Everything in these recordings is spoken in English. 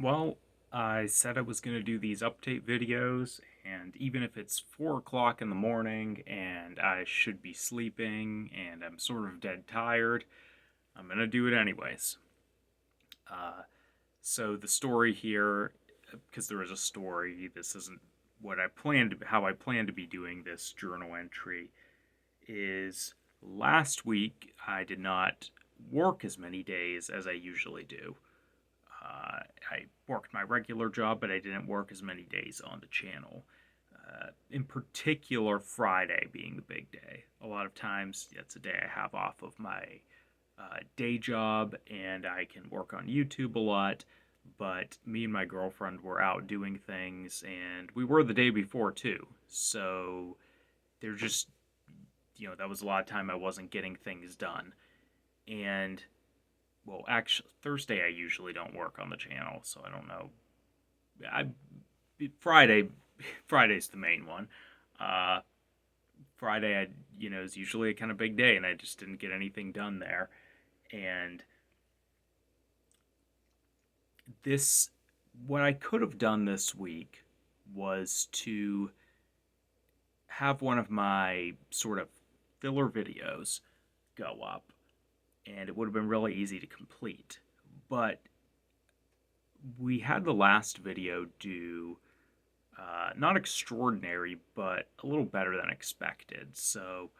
Well, I said I was going to do these update videos, and even if it's 4 o'clock in the morning and I should be sleeping and I'm sort of dead tired, I'm going to do it anyways. Uh, so the story here, because there is a story, this isn't how I plan to be doing this journal entry, is last week I did not work as many days as I usually do. I worked my regular job, but I didn't work as many days on the channel. In particular, Friday being the big day. A lot of times, it's a day I have off of my day job, and I can work on YouTube a lot. But me and my girlfriend were out doing things, and we were the day before too. So they're just, that was a lot of time I wasn't getting things done. And well, actually, Thursday I usually don't work on the channel, so I don't know. I Friday, Friday's the main one. Uh, Friday, is usually a kind of big day, and I just didn't get anything done there. And this, what I could have done this week was to have one of my sort of filler videos go up, and it would have been really easy to complete. But we had the last video do not extraordinary, but a little better than expected. So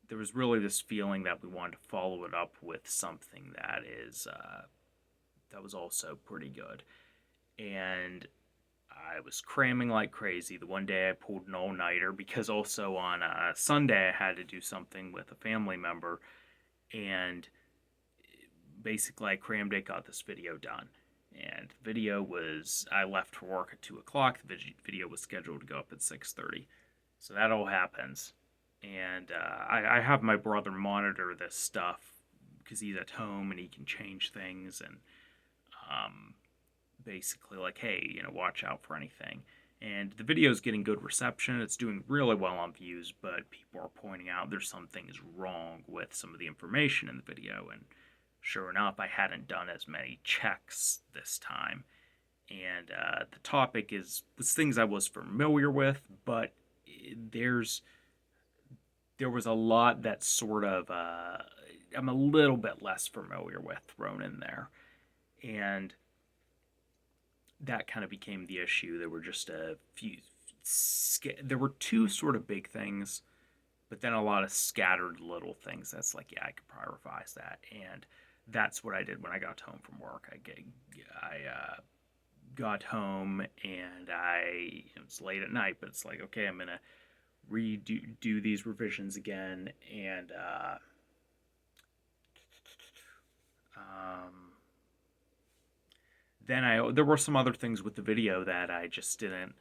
there was really this feeling that we wanted to follow it up with something that was also pretty good. And I was cramming like crazy. The one day I pulled an all-nighter because also on Sunday I had to do something with a family member, and basically I crammed it, got this video done. And the video was, I left for work at 2 o'clock. The video was scheduled to go up at 6:30. So that all happens. And I have my brother monitor this stuff because he's at home and he can change things and um, basically like, hey, watch out for anything. And the video is getting good reception. It's doing really well on views, but people are pointing out there's some things wrong with some of the information in the video. And sure enough, I hadn't done as many checks this time. And the topic was things I was familiar with, but there's there was a lot that sort of I'm a little bit less familiar with thrown in there, and that kind of became the issue. There were just a few. There were two sort of big things, but then a lot of scattered little things. That's like, yeah, I could prioritize that, and that's what I did when I got home from work. I got home and it was late at night, but it's like, okay, I'm gonna redo these revisions again, and um, then there were some other things with the video that I just didn't.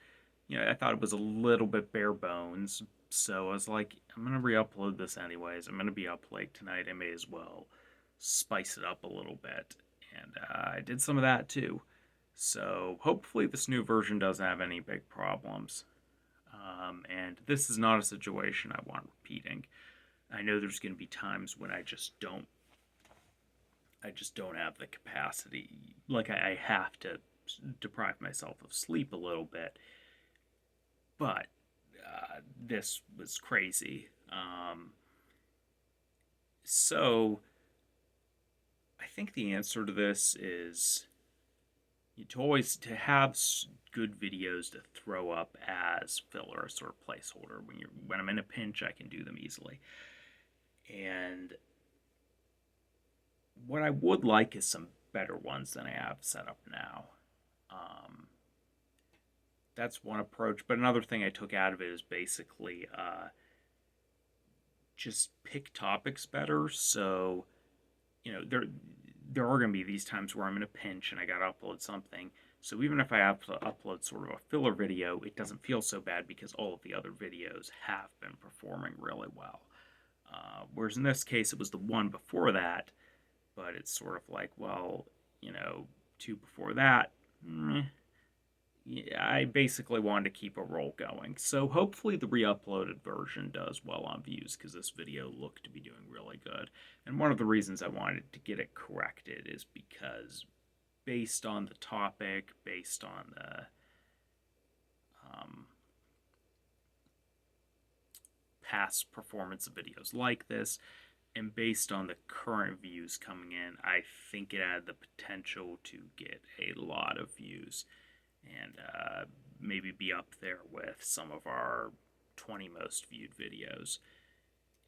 I thought it was a little bit bare bones, so I was like, I'm gonna re-upload this anyways. I'm gonna be up late tonight. I may as well spice it up a little bit, and I did some of that too. So hopefully this new version doesn't have any big problems. And this is not a situation I want repeating. I know there's going to be times when I just don't have the capacity. Like I have to deprive myself of sleep a little bit. But this was crazy. So I think the answer to this is to have good videos to throw up as filler, sort of placeholder. When I'm in a pinch, I can do them easily. And what I would like is some better ones than I have set up now. That's one approach. But another thing I took out of it is basically just pick topics better. So, there are going to be these times where I'm in a pinch and I got to upload something. So even if I have to upload sort of a filler video, it doesn't feel so bad because all of the other videos have been performing really well. Whereas in this case, it was the one before that, but it's sort of like, well, two before that, yeah, I basically wanted to keep a roll going. So hopefully the re-uploaded version does well on views because this video looked to be doing really good. And one of the reasons I wanted to get it corrected is because based on the topic, based on the past performance of videos like this, and based on the current views coming in, I think it had the potential to get a lot of views and maybe be up there with some of our 20 most viewed videos.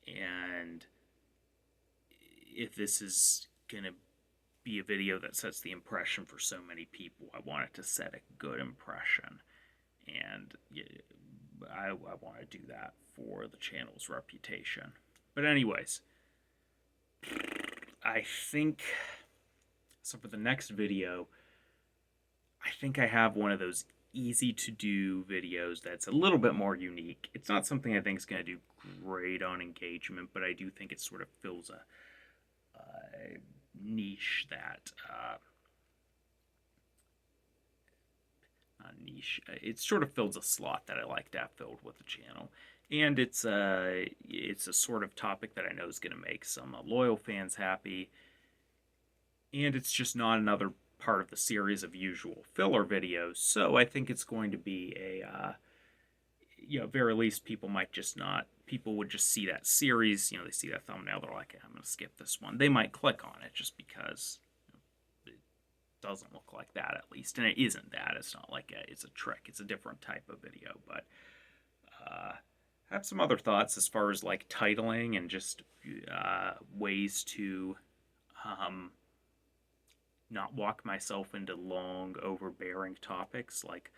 And if this is going to be a video that sets the impression for so many people, I want it to set a good impression. And I want to do that for the channel's reputation. But anyways, I think, so for the next video, I think I have one of those easy to do videos that's a little bit more unique. It's not something I think is going to do great on engagement, but I do think it sort of fills a niche that not niche. It sort of fills a slot that I like to have filled with the channel, and it's a sort of topic that I know is going to make some loyal fans happy, and it's just not another part of the series of usual filler videos. So I think it's going to be a very least people might just not. People would just see that series, they see that thumbnail, they're like, I'm going to skip this one. They might click on it just because it doesn't look like that, at least. And it isn't that. It's not like it's a trick. It's a different type of video. But I have some other thoughts as far as like titling and just ways to not walk myself into long, overbearing topics. Like,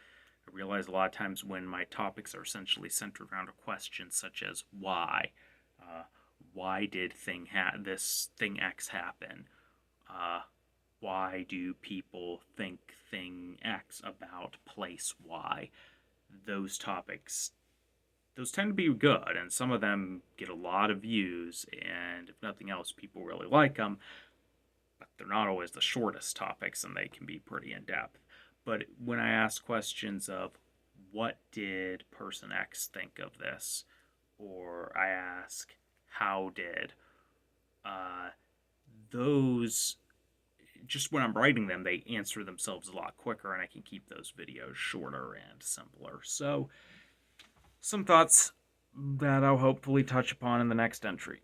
I realize a lot of times when my topics are essentially centered around a question such as why. Why did this thing X happen? Why do people think thing X about place Y? Those topics, those tend to be good, and some of them get a lot of views, and if nothing else, people really like them. But they're not always the shortest topics, and they can be pretty in-depth. But when I ask questions of what did person X think of this, or I ask how did, those, just when I'm writing them, they answer themselves a lot quicker, and I can keep those videos shorter and simpler. So some thoughts that I'll hopefully touch upon in the next entry.